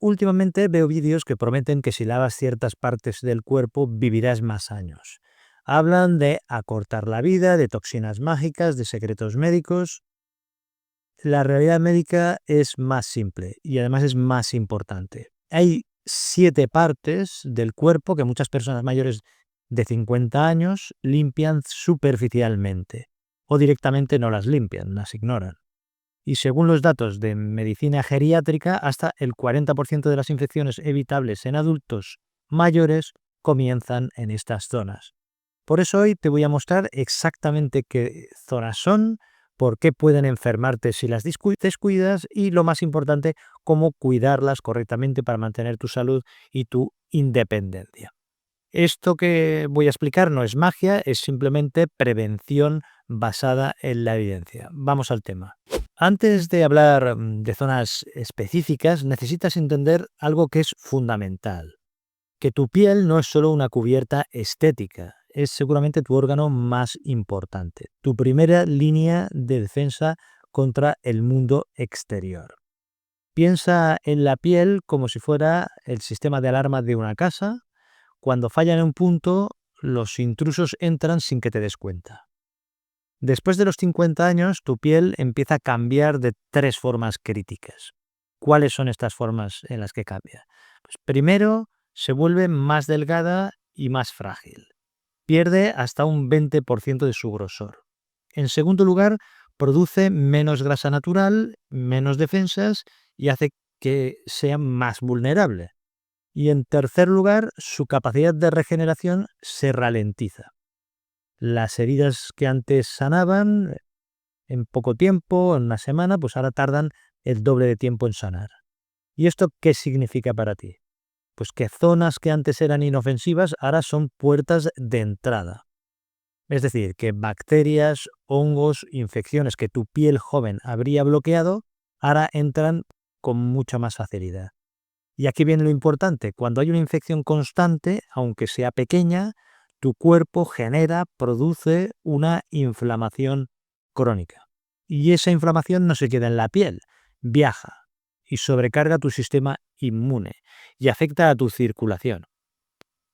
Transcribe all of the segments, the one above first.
últimamente veo vídeos que prometen que si lavas ciertas partes del cuerpo vivirás más años. Hablan de acortar la vida, de toxinas mágicas, de secretos médicos. La realidad médica es más simple y además es más importante. Hay 7 partes del cuerpo que muchas personas mayores de 50 años limpian superficialmente o directamente no las limpian, las ignoran. Y según los datos de medicina geriátrica, hasta el 40% de las infecciones evitables en adultos mayores comienzan en estas zonas. Por eso hoy te voy a mostrar exactamente qué zonas son, por qué pueden enfermarte si las descuidas y, lo más importante, cómo cuidarlas correctamente para mantener tu salud y tu independencia. Esto que voy a explicar no es magia, es simplemente prevención basada en la evidencia. Vamos al tema. Antes de hablar de zonas específicas, necesitas entender algo que es fundamental. Que tu piel no es solo una cubierta estética, es seguramente tu órgano más importante, tu primera línea de defensa contra el mundo exterior. Piensa en la piel como si fuera el sistema de alarma de una casa. Cuando falla en un punto, los intrusos entran sin que te des cuenta. Después de los 50 años, tu piel empieza a cambiar de 3 formas críticas. ¿Cuáles son estas formas en las que cambia? Pues primero, se vuelve más delgada y más frágil. Pierde hasta un 20% de su grosor. En segundo lugar, produce menos grasa natural, menos defensas y hace que sea más vulnerable. Y en tercer lugar, su capacidad de regeneración se ralentiza. Las heridas que antes sanaban en poco tiempo, en una semana, pues ahora tardan el doble de tiempo en sanar. ¿Y esto qué significa para ti? Pues que zonas que antes eran inofensivas ahora son puertas de entrada. Es decir, que bacterias, hongos, infecciones que tu piel joven habría bloqueado, ahora entran con mucha más facilidad. Y aquí viene lo importante, cuando hay una infección constante, aunque sea pequeña, tu cuerpo produce una inflamación crónica. Y esa inflamación no se queda en la piel, viaja y sobrecarga tu sistema inmune y afecta a tu circulación.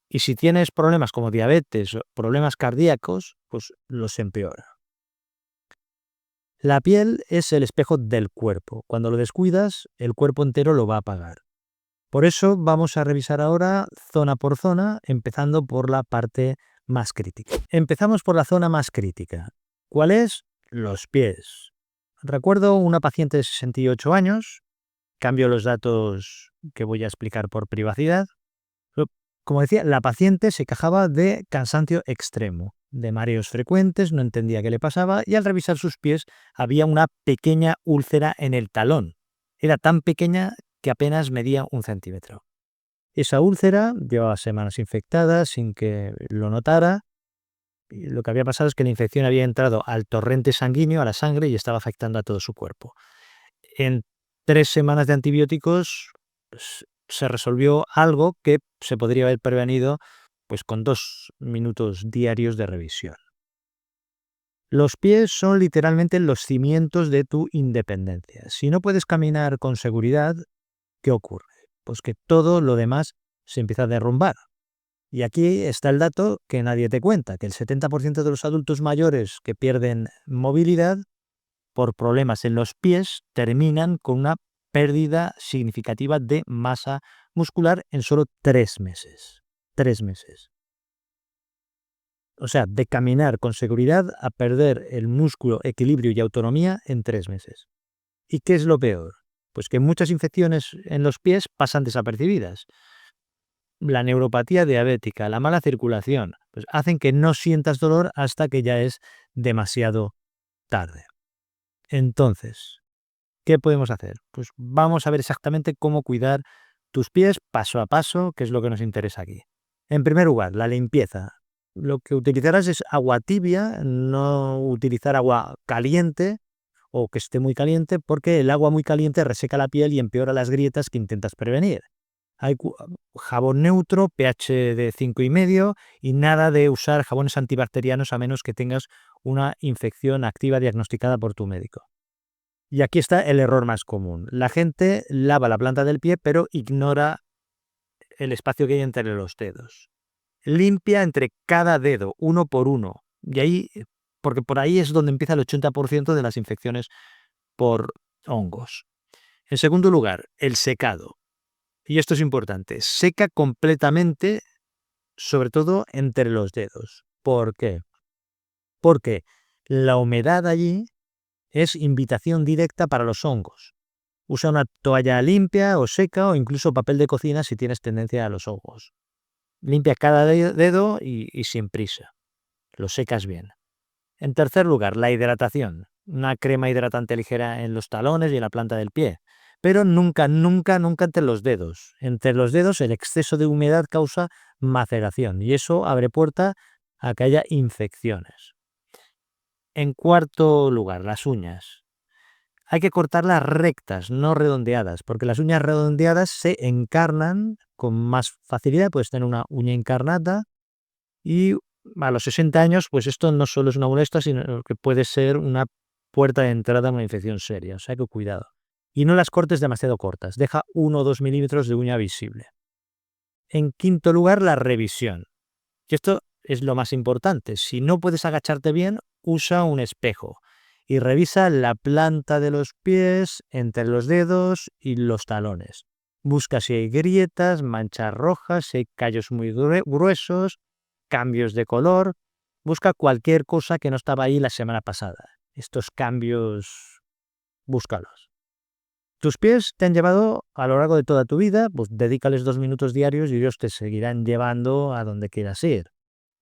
Y si tienes problemas como diabetes o problemas cardíacos, pues los empeora. La piel es el espejo del cuerpo. Cuando lo descuidas, el cuerpo entero lo va a pagar. Por eso vamos a revisar ahora zona por zona, empezando por la parte más crítica. Empezamos por la zona más crítica. ¿Cuál es? Los pies. Recuerdo una paciente de 68 años, cambio los datos que voy a explicar por privacidad. Como decía, la paciente se quejaba de cansancio extremo, de mareos frecuentes, no entendía qué le pasaba y al revisar sus pies había una pequeña úlcera en el talón. Era tan pequeña que apenas medía 1 centímetro. Esa úlcera llevaba semanas infectada sin que lo notara. Y lo que había pasado es que la infección había entrado al torrente sanguíneo, a la sangre, y estaba afectando a todo su cuerpo. En 3 semanas de antibióticos se resolvió algo que se podría haber prevenido pues, con 2 minutos diarios de revisión. Los pies son literalmente los cimientos de tu independencia. Si no puedes caminar con seguridad, ¿qué ocurre? Pues que todo lo demás se empieza a derrumbar. Y aquí está el dato que nadie te cuenta, que el 70% de los adultos mayores que pierden movilidad por problemas en los pies terminan con una pérdida significativa de masa muscular en solo 3 meses. 3 meses. O sea, de caminar con seguridad a perder el músculo, equilibrio y autonomía en 3 meses. ¿Y qué es lo peor? Pues que muchas infecciones en los pies pasan desapercibidas. La neuropatía diabética, la mala circulación, pues hacen que no sientas dolor hasta que ya es demasiado tarde. Entonces, ¿qué podemos hacer? Pues vamos a ver exactamente cómo cuidar tus pies paso a paso, que es lo que nos interesa aquí. En primer lugar, la limpieza. Lo que utilizarás es agua tibia, no utilizar agua caliente o que esté muy caliente, porque el agua muy caliente reseca la piel y empeora las grietas que intentas prevenir. Hay jabón neutro, pH de 5,5 y nada de usar jabones antibacterianos a menos que tengas una infección activa diagnosticada por tu médico. Y aquí está el error más común. La gente lava la planta del pie, pero ignora el espacio que hay entre los dedos. Limpia entre cada dedo, uno por uno. Y ahí, porque por ahí es donde empieza el 80% de las infecciones por hongos. En segundo lugar, el secado. Y esto es importante. Seca completamente, sobre todo entre los dedos. ¿Por qué? Porque la humedad allí es invitación directa para los hongos. Usa una toalla limpia o seca o incluso papel de cocina si tienes tendencia a los hongos. Limpia cada dedo y sin prisa. Lo secas bien. En tercer lugar, la hidratación. Una crema hidratante ligera en los talones y en la planta del pie. Pero nunca, nunca, nunca entre los dedos. Entre los dedos el exceso de humedad causa maceración y eso abre puerta a que haya infecciones. En cuarto lugar, las uñas. Hay que cortarlas rectas, no redondeadas, porque las uñas redondeadas se encarnan con más facilidad. Puedes tener una uña encarnada y a los 60 años, pues esto no solo es una molestia, sino que puede ser una puerta de entrada a una infección seria. O sea que cuidado. Y no las cortes demasiado cortas. Deja 1 o 2 milímetros de uña visible. En quinto lugar, la revisión. Y esto es lo más importante. Si no puedes agacharte bien, usa un espejo y revisa la planta de los pies, entre los dedos y los talones. Busca si hay grietas, manchas rojas, si hay callos muy gruesos, cambios de color. Busca cualquier cosa que no estaba ahí la semana pasada. Estos cambios, búscalos. Tus pies te han llevado a lo largo de toda tu vida, pues dedícales 2 minutos diarios y ellos te seguirán llevando a donde quieras ir.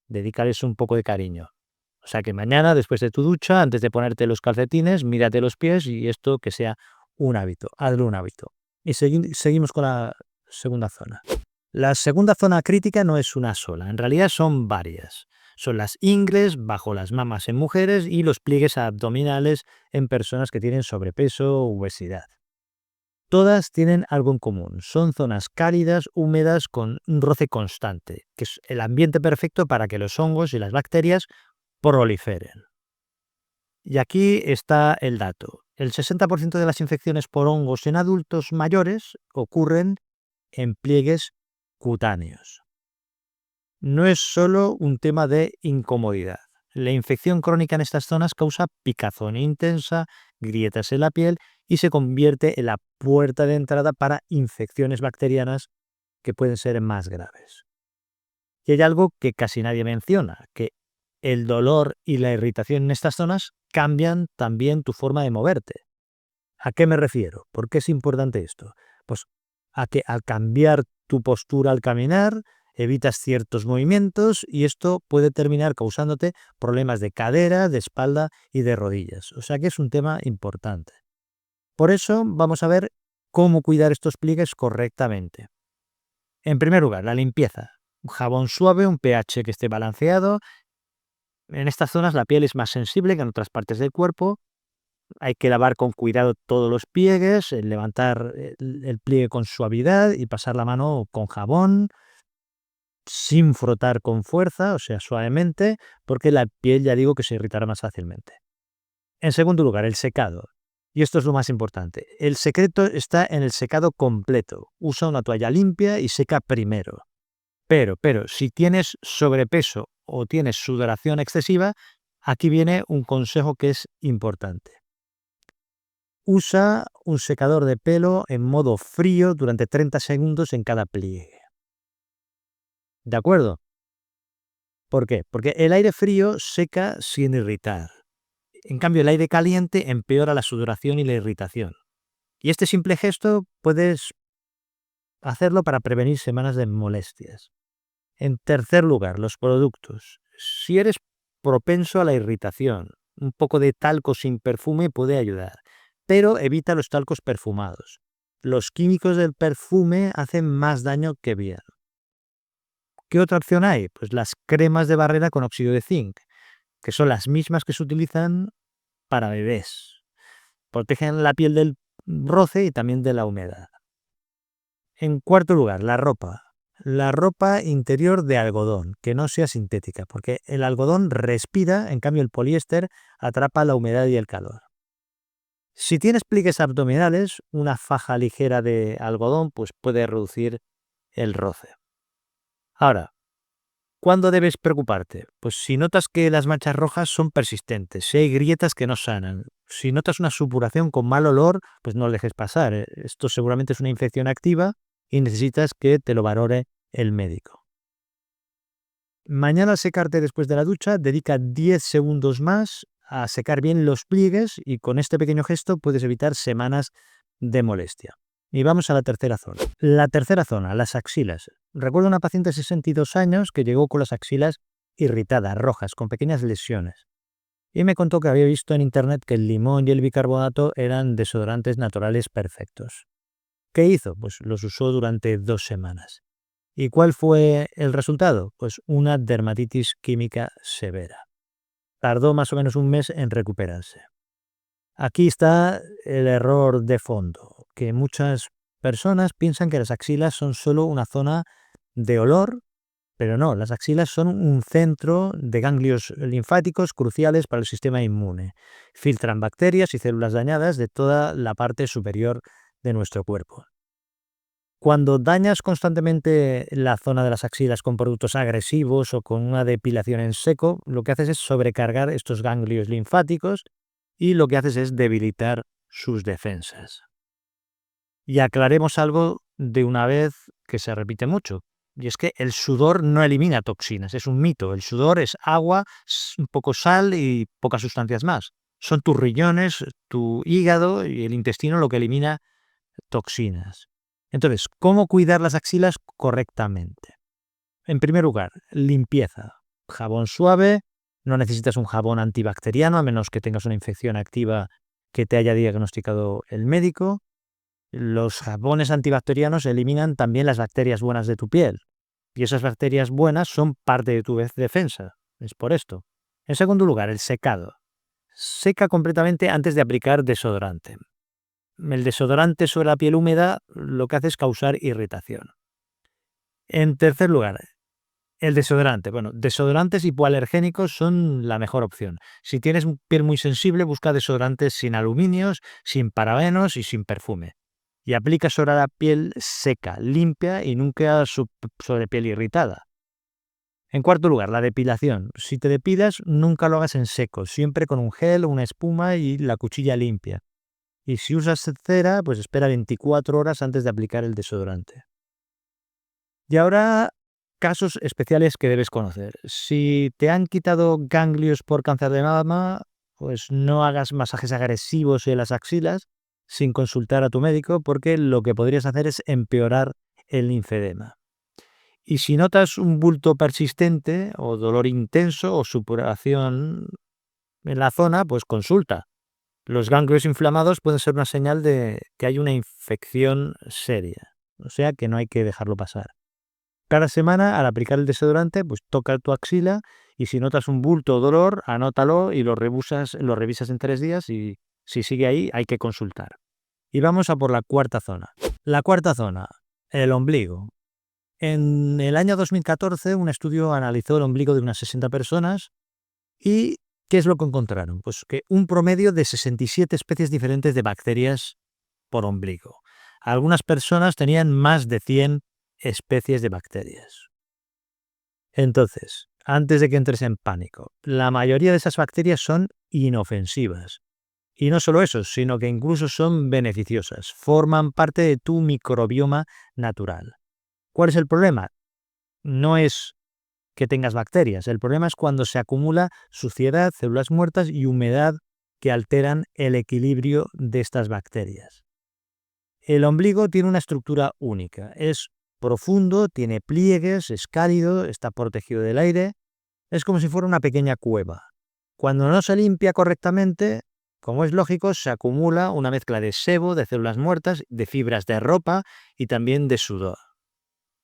Dedícales un poco de cariño. O sea que mañana, después de tu ducha, antes de ponerte los calcetines, mírate los pies y esto que sea un hábito. Hazlo un hábito. Y seguimos con la segunda zona. La segunda zona crítica no es una sola, en realidad son varias. Son las ingles bajo las mamas en mujeres y los pliegues abdominales en personas que tienen sobrepeso o obesidad. Todas tienen algo en común. Son zonas cálidas, húmedas, con un roce constante, que es el ambiente perfecto para que los hongos y las bacterias proliferen. Y aquí está el dato. El 60% de las infecciones por hongos en adultos mayores ocurren en pliegues cutáneos. No es solo un tema de incomodidad. La infección crónica en estas zonas causa picazón intensa, grietas en la piel y se convierte en la puerta de entrada para infecciones bacterianas que pueden ser más graves. Y hay algo que casi nadie menciona, que el dolor y la irritación en estas zonas cambian también tu forma de moverte. ¿A qué me refiero? ¿Por qué es importante esto? Pues a que al cambiar tu postura al caminar, evitas ciertos movimientos y esto puede terminar causándote problemas de cadera, de espalda y de rodillas. O sea que es un tema importante. Por eso vamos a ver cómo cuidar estos pliegues correctamente. En primer lugar, la limpieza. Un jabón suave, un pH que esté balanceado. En estas zonas la piel es más sensible que en otras partes del cuerpo. Hay que lavar con cuidado todos los pliegues, levantar el pliegue con suavidad y pasar la mano con jabón, sin frotar con fuerza, o sea, suavemente, porque la piel ya digo que se irritará más fácilmente. En segundo lugar, el secado. Y esto es lo más importante. El secreto está en el secado completo. Usa una toalla limpia y seca primero. Pero, si tienes sobrepeso o tienes sudoración excesiva, aquí viene un consejo que es importante. Usa un secador de pelo en modo frío durante 30 segundos en cada pliegue. ¿De acuerdo? ¿Por qué? Porque el aire frío seca sin irritar. En cambio, el aire caliente empeora la sudoración y la irritación. Y este simple gesto puedes hacerlo para prevenir semanas de molestias. En tercer lugar, los productos. Si eres propenso a la irritación, un poco de talco sin perfume puede ayudar, pero evita los talcos perfumados. Los químicos del perfume hacen más daño que bien. ¿Qué otra opción hay? Pues las cremas de barrera con óxido de zinc, que son las mismas que se utilizan para bebés. Protegen la piel del roce y también de la humedad. En cuarto lugar, la ropa. La ropa interior de algodón, que no sea sintética, porque el algodón respira, en cambio el poliéster atrapa la humedad y el calor. Si tienes pliegues abdominales, una faja ligera de algodón pues puede reducir el roce. Ahora, ¿cuándo debes preocuparte? Pues si notas que las manchas rojas son persistentes, si hay grietas que no sanan, si notas una supuración con mal olor, pues no lo dejes pasar. Esto seguramente es una infección activa y necesitas que te lo valore el médico. Mañana al secarte después de la ducha, dedica 10 segundos más a secar bien los pliegues y con este pequeño gesto puedes evitar semanas de molestia. Y vamos a la tercera zona. La tercera zona, las axilas. Recuerdo una paciente de 62 años que llegó con las axilas irritadas, rojas, con pequeñas lesiones. Y me contó que había visto en internet que el limón y el bicarbonato eran desodorantes naturales perfectos. ¿Qué hizo? Pues los usó durante 2 semanas. ¿Y cuál fue el resultado? Pues una dermatitis química severa. Tardó más o menos un mes en recuperarse. Aquí está el error de fondo, que muchas personas piensan que las axilas son solo una zona de olor, pero no, las axilas son un centro de ganglios linfáticos cruciales para el sistema inmune. Filtran bacterias y células dañadas de toda la parte superior de nuestro cuerpo. Cuando dañas constantemente la zona de las axilas con productos agresivos o con una depilación en seco, lo que haces es sobrecargar estos ganglios linfáticos y lo que haces es debilitar sus defensas. Y aclaremos algo de una vez que se repite mucho, y es que el sudor no elimina toxinas, es un mito. El sudor es agua, un poco sal y pocas sustancias más. Son tus riñones, tu hígado y el intestino lo que elimina toxinas. Entonces, ¿cómo cuidar las axilas correctamente? En primer lugar, limpieza. Jabón suave, no necesitas un jabón antibacteriano a menos que tengas una infección activa que te haya diagnosticado el médico. Los jabones antibacterianos eliminan también las bacterias buenas de tu piel. Y esas bacterias buenas son parte de tu defensa. Es por esto. En segundo lugar, el secado. Seca completamente antes de aplicar desodorante. El desodorante sobre la piel húmeda lo que hace es causar irritación. En tercer lugar, el desodorante. Bueno, desodorantes hipoalergénicos son la mejor opción. Si tienes piel muy sensible, busca desodorantes sin aluminios, sin parabenos y sin perfume. Y aplica sobre la piel seca, limpia y nunca sobre piel irritada. En cuarto lugar, la depilación. Si te depilas, nunca lo hagas en seco, siempre con un gel o una espuma y la cuchilla limpia. Y si usas cera, pues espera 24 horas antes de aplicar el desodorante. Y ahora, casos especiales que debes conocer. Si te han quitado ganglios por cáncer de mama, pues no hagas masajes agresivos en las axilas sin consultar a tu médico, porque lo que podrías hacer es empeorar el linfedema. Y si notas un bulto persistente o dolor intenso o supuración en la zona, pues consulta. Los ganglios inflamados pueden ser una señal de que hay una infección seria, o sea que no hay que dejarlo pasar. Cada semana, al aplicar el desodorante, pues toca tu axila y si notas un bulto o dolor, anótalo y lo revisas en 3 días y si sigue ahí, hay que consultar. Y vamos a por la cuarta zona. La cuarta zona, el ombligo. En el año 2014, un estudio analizó el ombligo de unas 60 personas y ¿qué es lo que encontraron? Pues que un promedio de 67 especies diferentes de bacterias por ombligo. Algunas personas tenían más de 100 especies de bacterias. Entonces, antes de que entres en pánico, la mayoría de esas bacterias son inofensivas. Y no solo eso, sino que incluso son beneficiosas, forman parte de tu microbioma natural. ¿Cuál es el problema? No es que tengas bacterias, el problema es cuando se acumula suciedad, células muertas y humedad que alteran el equilibrio de estas bacterias. El ombligo tiene una estructura única, es profundo, tiene pliegues, es cálido, está protegido del aire, es como si fuera una pequeña cueva. Cuando no se limpia correctamente, como es lógico, se acumula una mezcla de sebo, de células muertas, de fibras de ropa y también de sudor.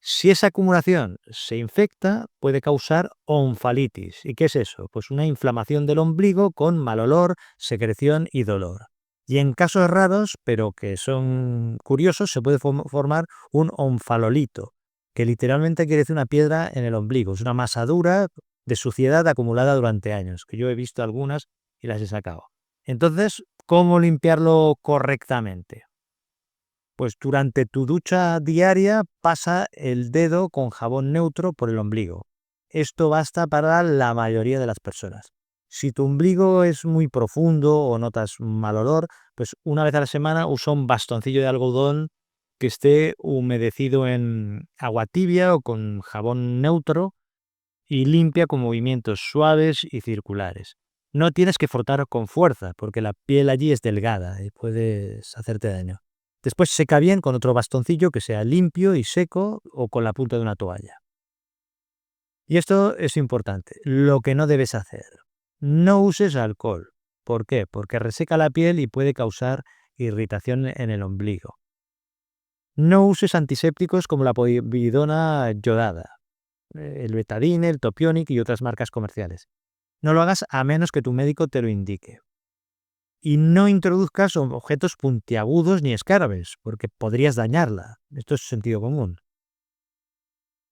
Si esa acumulación se infecta, puede causar onfalitis. ¿Y qué es eso? Pues una inflamación del ombligo con mal olor, secreción y dolor. Y en casos raros, pero que son curiosos, se puede formar un onfalolito, que literalmente quiere decir una piedra en el ombligo. Es una masa dura de suciedad acumulada durante años, que yo he visto algunas y las he sacado. Entonces, ¿Cómo limpiarlo correctamente? Pues durante tu ducha diaria pasa el dedo con jabón neutro por el ombligo. Esto basta para la mayoría de las personas. Si tu ombligo es muy profundo o notas mal olor, pues una vez a la semana usa un bastoncillo de algodón que esté humedecido en agua tibia o con jabón neutro y limpia con movimientos suaves y circulares. No tienes que frotar con fuerza porque la piel allí es delgada y puedes hacerte daño. Después seca bien con otro bastoncillo que sea limpio y seco o con la punta de una toalla. Y esto es importante, lo que no debes hacer. No uses alcohol. ¿Por qué? Porque reseca la piel y puede causar irritación en el ombligo. No uses antisépticos como la povidona yodada, el Betadine, el Topionic y otras marcas comerciales. No lo hagas a menos que tu médico te lo indique. Y no introduzcas objetos puntiagudos ni escarbes, porque podrías dañarla. Esto es sentido común.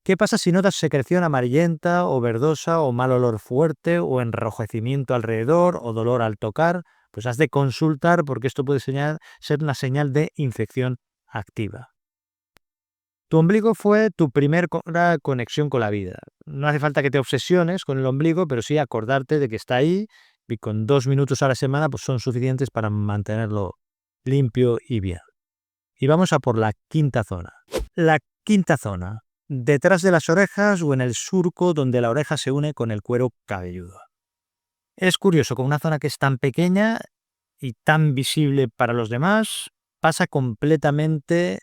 ¿Qué pasa si notas secreción amarillenta o verdosa o mal olor fuerte o enrojecimiento alrededor o dolor al tocar? Pues has de consultar porque esto puede ser una señal de infección activa. Tu ombligo fue tu primera conexión con la vida. No hace falta que te obsesiones con el ombligo, pero sí acordarte de que está ahí y con 2 minutos a la semana pues son suficientes para mantenerlo limpio y bien. Y vamos a por la quinta zona. La quinta zona, detrás de las orejas o en el surco donde la oreja se une con el cuero cabelludo. Es curioso, con una zona que es tan pequeña y tan visible para los demás, pasa completamente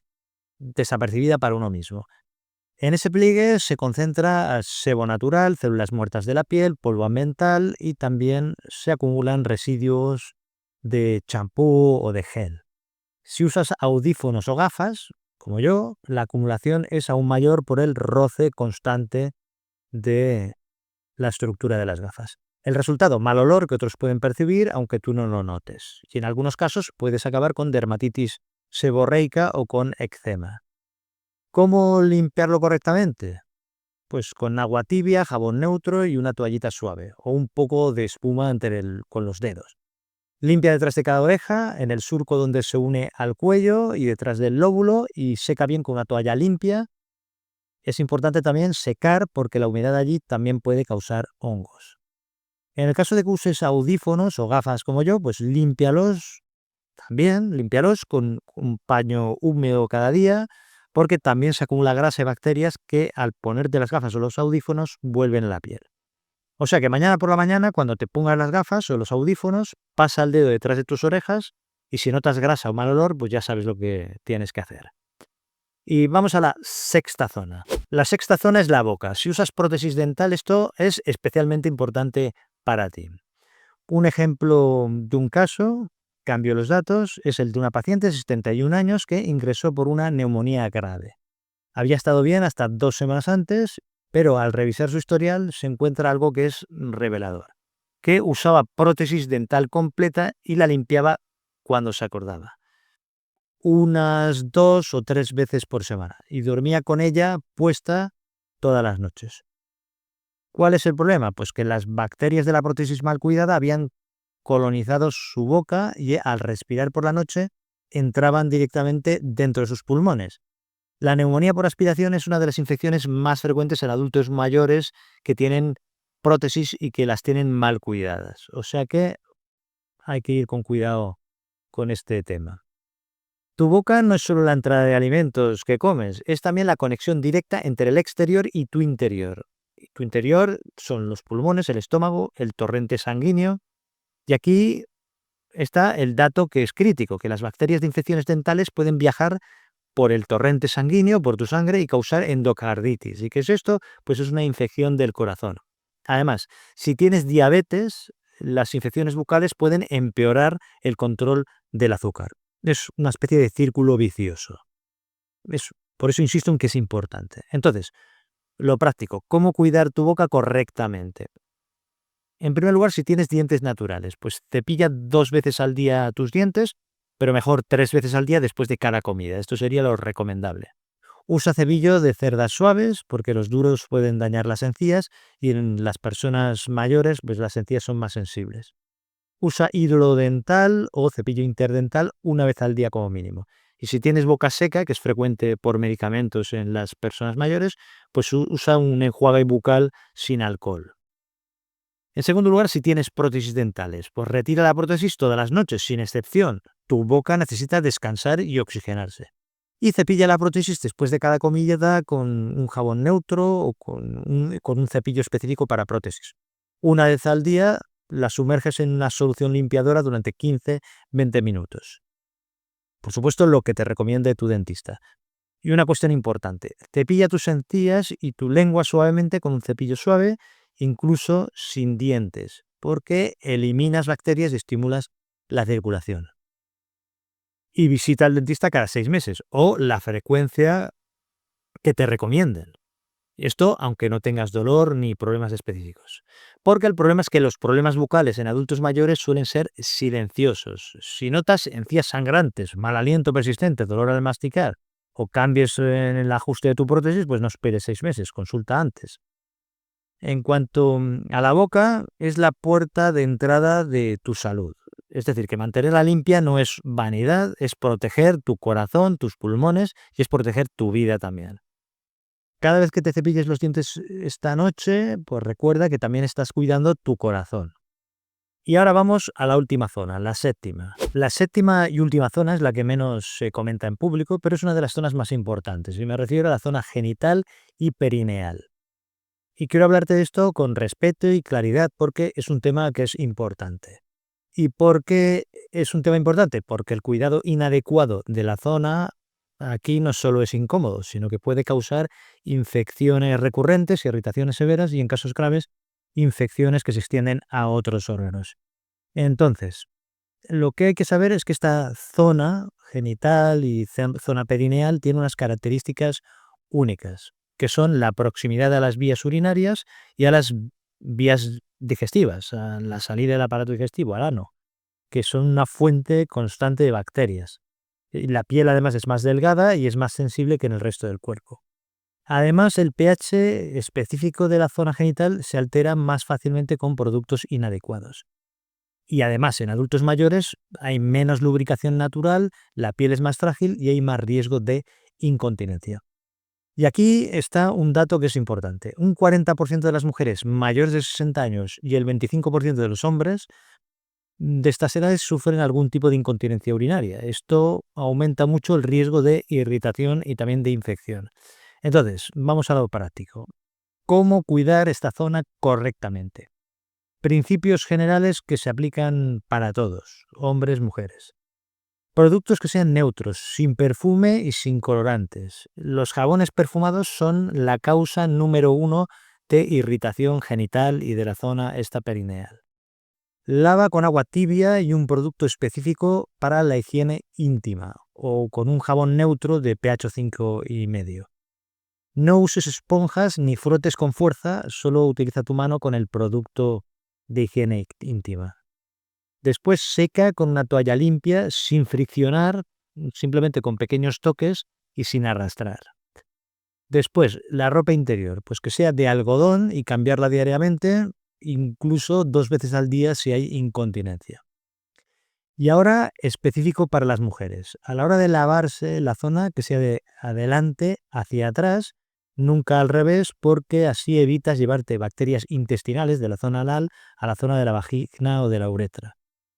desapercibida para uno mismo. En ese pliegue se concentra sebo natural, células muertas de la piel, polvo ambiental y también se acumulan residuos de champú o de gel. Si usas audífonos o gafas, como yo, la acumulación es aún mayor por el roce constante de la estructura de las gafas. El resultado, mal olor que otros pueden percibir aunque tú no lo notes. Y en algunos casos puedes acabar con dermatitis seborreica o con eczema. ¿Cómo limpiarlo correctamente? Pues con agua tibia, jabón neutro y una toallita suave, o un poco de espuma con los dedos. Limpia detrás de cada oreja, en el surco donde se une al cuello y detrás del lóbulo y seca bien con una toalla limpia. Es importante también secar porque la humedad allí también puede causar hongos. En el caso de que uses audífonos o gafas como yo, pues límpialos con un paño húmedo cada día, porque también se acumula grasa y bacterias que al ponerte las gafas o los audífonos vuelven a la piel. O sea que mañana por la mañana, cuando te pongas las gafas o los audífonos, pasa el dedo detrás de tus orejas y si notas grasa o mal olor, pues ya sabes lo que tienes que hacer. Y vamos a la sexta zona. La sexta zona es la boca. Si usas prótesis dental, esto es especialmente importante para ti. Un ejemplo de un caso, cambio los datos, es el de una paciente de 71 años que ingresó por una neumonía grave. Había estado bien hasta 2 semanas antes, pero al revisar su historial se encuentra algo que es revelador, que usaba prótesis dental completa y la limpiaba cuando se acordaba. Unas 2 o 3 veces por semana y dormía con ella puesta todas las noches. ¿Cuál es el problema? Pues que las bacterias de la prótesis mal cuidada habían colonizado su boca y al respirar por la noche entraban directamente dentro de sus pulmones. La neumonía por aspiración es una de las infecciones más frecuentes en adultos mayores que tienen prótesis y que las tienen mal cuidadas. O sea que hay que ir con cuidado con este tema. Tu boca no es solo la entrada de alimentos que comes, es también la conexión directa entre el exterior y tu interior. Y tu interior son los pulmones, el estómago, el torrente sanguíneo. Y aquí está el dato que es crítico, que las bacterias de infecciones dentales pueden viajar por el torrente sanguíneo, por tu sangre y causar endocarditis. ¿Y qué es esto? Pues es una infección del corazón. Además, si tienes diabetes, las infecciones bucales pueden empeorar el control del azúcar. Es una especie de círculo vicioso. Por eso insisto en que es importante. Entonces, lo práctico, ¿cómo cuidar tu boca correctamente? En primer lugar, si tienes dientes naturales, pues cepilla 2 veces al día tus dientes, pero mejor 3 veces al día después de cada comida. Esto sería lo recomendable. Usa cepillo de cerdas suaves porque los duros pueden dañar las encías y en las personas mayores pues las encías son más sensibles. Usa hilo dental o cepillo interdental una vez al día como mínimo. Y si tienes boca seca, que es frecuente por medicamentos en las personas mayores, pues usa un enjuague bucal sin alcohol. En segundo lugar, si tienes prótesis dentales, pues retira la prótesis todas las noches, sin excepción. Tu boca necesita descansar y oxigenarse. Y cepilla la prótesis después de cada comida con un jabón neutro o con un cepillo específico para prótesis. Una vez al día la sumerges en una solución limpiadora durante 15-20 minutos. Por supuesto, lo que te recomiende tu dentista. Y una cuestión importante, cepilla tus encías y tu lengua suavemente con un cepillo suave, incluso sin dientes, porque eliminas bacterias y estimulas la circulación. Y visita al dentista cada 6 meses o la frecuencia que te recomienden. Esto aunque no tengas dolor ni problemas específicos. Porque el problema es que los problemas bucales en adultos mayores suelen ser silenciosos. Si notas encías sangrantes, mal aliento persistente, dolor al masticar o cambios en el ajuste de tu prótesis, pues no esperes 6 meses, consulta antes. En cuanto a la boca, es la puerta de entrada de tu salud. Es decir, que mantenerla limpia no es vanidad, es proteger tu corazón, tus pulmones y es proteger tu vida también. Cada vez que te cepilles los dientes esta noche, pues recuerda que también estás cuidando tu corazón. Y ahora vamos a la última zona, la séptima. La séptima y última zona es la que menos se comenta en público, pero es una de las zonas más importantes, y me refiero a la zona genital y perineal. Y quiero hablarte de esto con respeto y claridad porque es un tema que es importante. ¿Y por qué es un tema importante? Porque el cuidado inadecuado de la zona aquí no solo es incómodo, sino que puede causar infecciones recurrentes, irritaciones severas y, en casos graves, infecciones que se extienden a otros órganos. Entonces, lo que hay que saber es que esta zona genital y zona perineal tiene unas características únicas, que son la proximidad a las vías urinarias y a las vías digestivas, a la salida del aparato digestivo, al ano, que son una fuente constante de bacterias. Y la piel además es más delgada y es más sensible que en el resto del cuerpo. Además, el pH específico de la zona genital se altera más fácilmente con productos inadecuados. Y además, en adultos mayores hay menos lubricación natural, la piel es más frágil y hay más riesgo de incontinencia. Y aquí está un dato que es importante. Un 40% de las mujeres mayores de 60 años y el 25% de los hombres de estas edades sufren algún tipo de incontinencia urinaria. Esto aumenta mucho el riesgo de irritación y también de infección. Entonces, vamos a lo práctico. ¿Cómo cuidar esta zona correctamente? Principios generales que se aplican para todos, hombres, mujeres. Productos que sean neutros, sin perfume y sin colorantes. Los jabones perfumados son la causa número 1 de irritación genital y de la zona esta perineal. Lava con agua tibia y un producto específico para la higiene íntima o con un jabón neutro de pH 5,5. No uses esponjas ni frotes con fuerza, solo utiliza tu mano con el producto de higiene íntima. Después seca con una toalla limpia, sin friccionar, simplemente con pequeños toques y sin arrastrar. Después, la ropa interior, pues que sea de algodón y cambiarla diariamente, incluso 2 veces al día si hay incontinencia. Y ahora específico para las mujeres. A la hora de lavarse la zona, que sea de adelante hacia atrás, nunca al revés, porque así evitas llevarte bacterias intestinales de la zona anal a la zona de la vagina o de la uretra.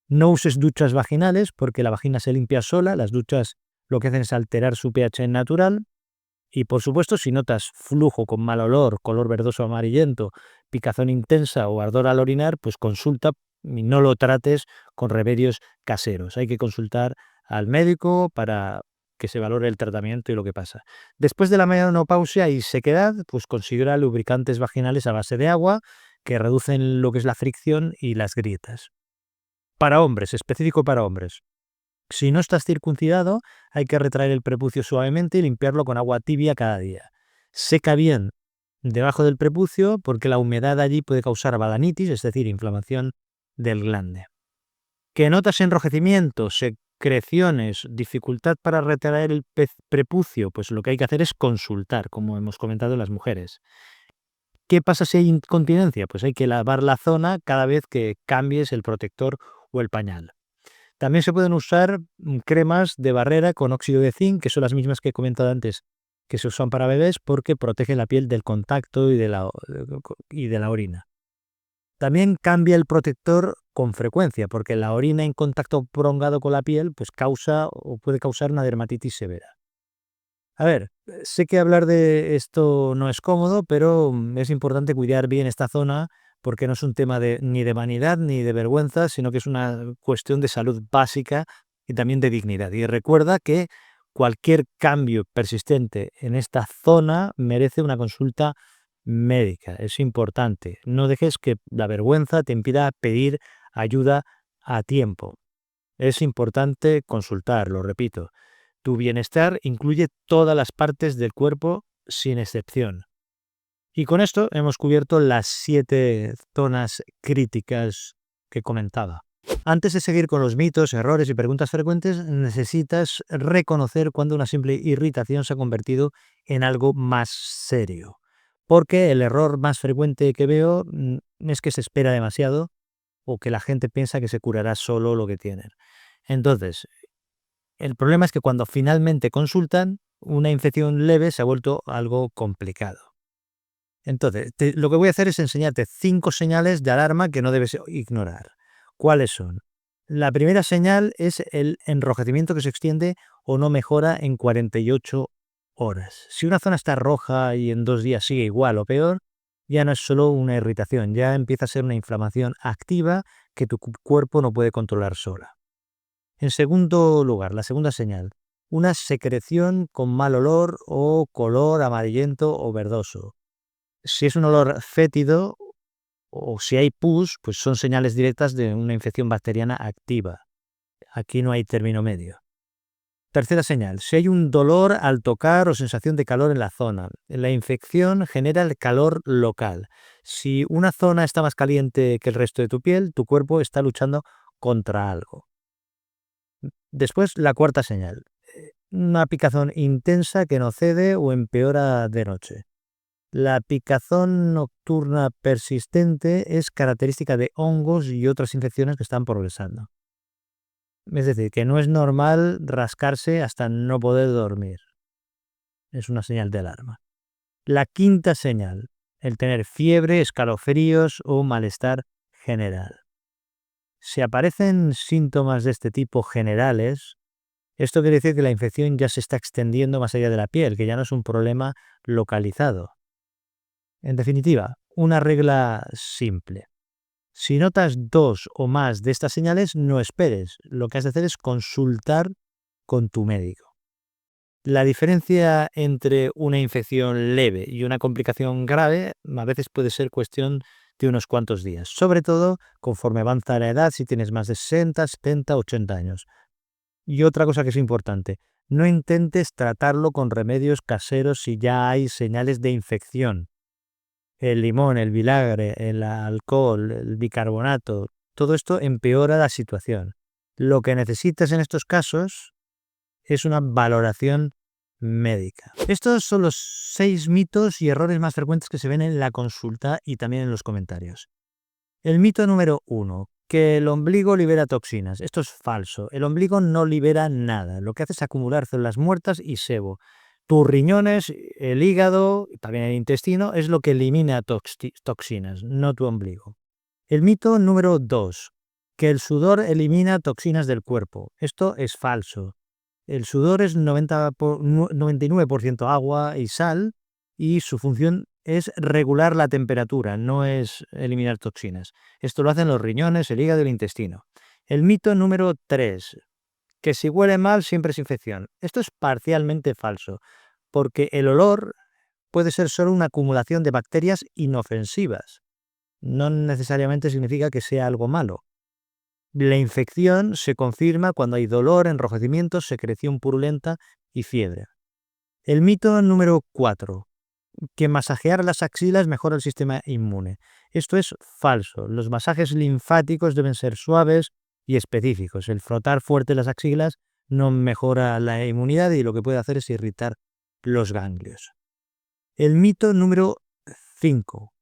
No uses duchas vaginales porque la vagina se limpia sola, las duchas lo que hacen es alterar su pH natural. Y por supuesto, si notas flujo con mal olor, color verdoso o amarillento, picazón intensa o ardor al orinar, pues consulta y no lo trates con remedios caseros. Hay que consultar al médico para que se valore el tratamiento y lo que pasa. Después de la menopausia y sequedad, pues considera lubricantes vaginales a base de agua que reducen lo que es la fricción y las grietas. Para hombres, específico para hombres. Si no estás circuncidado, hay que retraer el prepucio suavemente y limpiarlo con agua tibia cada día. Seca bien debajo del prepucio porque la humedad allí puede causar balanitis, es decir, inflamación del glande. ¿Que notas enrojecimiento, secreciones, dificultad para retraer el prepucio? Pues lo que hay que hacer es consultar, como hemos comentado en las mujeres. ¿Qué pasa si hay incontinencia? Pues hay que lavar la zona cada vez que cambies el protector o el pañal. También se pueden usar cremas de barrera con óxido de zinc, que son las mismas que he comentado antes, que se usan para bebés porque protegen la piel del contacto y de la orina. También cambia el protector con frecuencia, porque la orina en contacto prolongado con la piel pues causa o puede causar una dermatitis severa. A ver, sé que hablar de esto no es cómodo, pero es importante cuidar bien esta zona porque no es un tema ni de vanidad ni de vergüenza, sino que es una cuestión de salud básica y también de dignidad. Y recuerda que cualquier cambio persistente en esta zona merece una consulta médica. Es importante. No dejes que la vergüenza te impida pedir ayuda a tiempo. Es importante consultar, lo repito. Tu bienestar incluye todas las partes del cuerpo sin excepción. Y con esto hemos cubierto las 7 zonas críticas que comentaba. Antes de seguir con los mitos, errores y preguntas frecuentes, necesitas reconocer cuando una simple irritación se ha convertido en algo más serio. Porque el error más frecuente que veo es que se espera demasiado o que la gente piensa que se curará solo lo que tienen. Entonces, el problema es que cuando finalmente consultan, una infección leve se ha vuelto algo complicado. Entonces, lo que voy a hacer es enseñarte 5 señales de alarma que no debes ignorar. ¿Cuáles son? La primera señal es el enrojecimiento que se extiende o no mejora en 48 horas. Si una zona está roja y en 2 días sigue igual o peor, ya no es solo una irritación, ya empieza a ser una inflamación activa que tu cuerpo no puede controlar sola. En segundo lugar, la segunda señal, una secreción con mal olor o color amarillento o verdoso. Si es un olor fétido o si hay pus, pues son señales directas de una infección bacteriana activa. Aquí no hay término medio. Tercera señal, si hay un dolor al tocar o sensación de calor en la zona. La infección genera el calor local. Si una zona está más caliente que el resto de tu piel, tu cuerpo está luchando contra algo. Después, la cuarta señal, una picazón intensa que no cede o empeora de noche. La picazón nocturna persistente es característica de hongos y otras infecciones que están progresando. Es decir, que no es normal rascarse hasta no poder dormir. Es una señal de alarma. La quinta señal, el tener fiebre, escalofríos o malestar general. Si aparecen síntomas de este tipo generales, esto quiere decir que la infección ya se está extendiendo más allá de la piel, que ya no es un problema localizado. En definitiva, una regla simple. Si notas 2 o más de estas señales, no esperes. Lo que has de hacer es consultar con tu médico. La diferencia entre una infección leve y una complicación grave a veces puede ser cuestión de unos cuantos días, sobre todo conforme avanza la edad, si tienes más de 60, 70, 80 años. Y otra cosa que es importante, no intentes tratarlo con remedios caseros si ya hay señales de infección. El limón, el vinagre, el alcohol, el bicarbonato, todo esto empeora la situación. Lo que necesitas en estos casos es una valoración médica. Estos son los 6 mitos y errores más frecuentes que se ven en la consulta y también en los comentarios. El mito número 1, que el ombligo libera toxinas. Esto es falso. El ombligo no libera nada. Lo que hace es acumular células muertas y sebo. Tus riñones, el hígado, también el intestino, es lo que elimina toxinas, no tu ombligo. El mito número 2, que el sudor elimina toxinas del cuerpo. Esto es falso. El sudor es 99% agua y sal y su función es regular la temperatura, no es eliminar toxinas. Esto lo hacen los riñones, el hígado y el intestino. El mito número 3, que si huele mal siempre es infección. Esto es parcialmente falso, porque el olor puede ser solo una acumulación de bacterias inofensivas. No necesariamente significa que sea algo malo. La infección se confirma cuando hay dolor, enrojecimiento, secreción purulenta y fiebre. El mito número 4, que masajear las axilas mejora el sistema inmune. Esto es falso. Los masajes linfáticos deben ser suaves y específicos. El frotar fuerte las axilas no mejora la inmunidad y lo que puede hacer es irritar los ganglios. El mito número 5,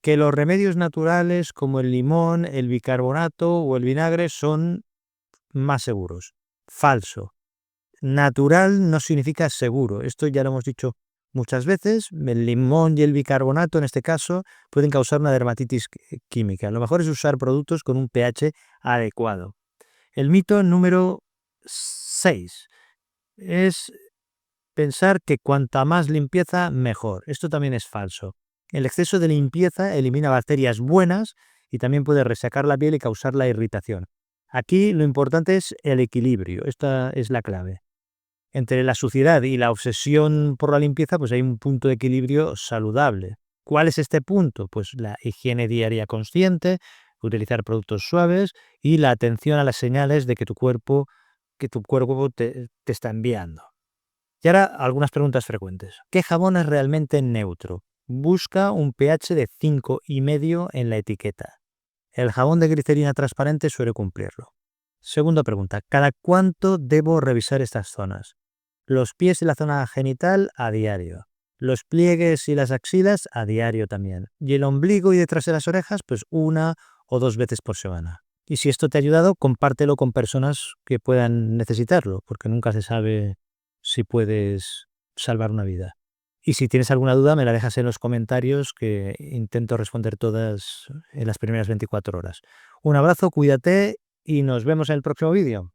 Que los remedios naturales como el limón, el bicarbonato o el vinagre son más seguros. Falso. Natural no significa seguro. Esto ya lo hemos dicho muchas veces. El limón y el bicarbonato, en este caso, pueden causar una dermatitis química. Lo mejor es usar productos con un pH adecuado. El mito número 6 es pensar que cuanta más limpieza, mejor. Esto también es falso. El exceso de limpieza elimina bacterias buenas y también puede resecar la piel y causar la irritación. Aquí lo importante es el equilibrio. Esta es la clave. Entre la suciedad y la obsesión por la limpieza, pues hay un punto de equilibrio saludable. ¿Cuál es este punto? Pues la higiene diaria consciente, utilizar productos suaves y la atención a las señales de que tu cuerpo te está enviando. Y ahora algunas preguntas frecuentes. ¿Qué jabón es realmente neutro? Busca un pH de 5,5 en la etiqueta. El jabón de glicerina transparente suele cumplirlo. Segunda pregunta. ¿Cada cuánto debo revisar estas zonas? Los pies y la zona genital a diario. Los pliegues y las axilas a diario también. Y el ombligo y detrás de las orejas, pues 1 o 2 veces por semana. Y si esto te ha ayudado, compártelo con personas que puedan necesitarlo, porque nunca se sabe si puedes salvar una vida. Y si tienes alguna duda, me la dejas en los comentarios, que intento responder todas en las primeras 24 horas. Un abrazo, cuídate y nos vemos en el próximo vídeo.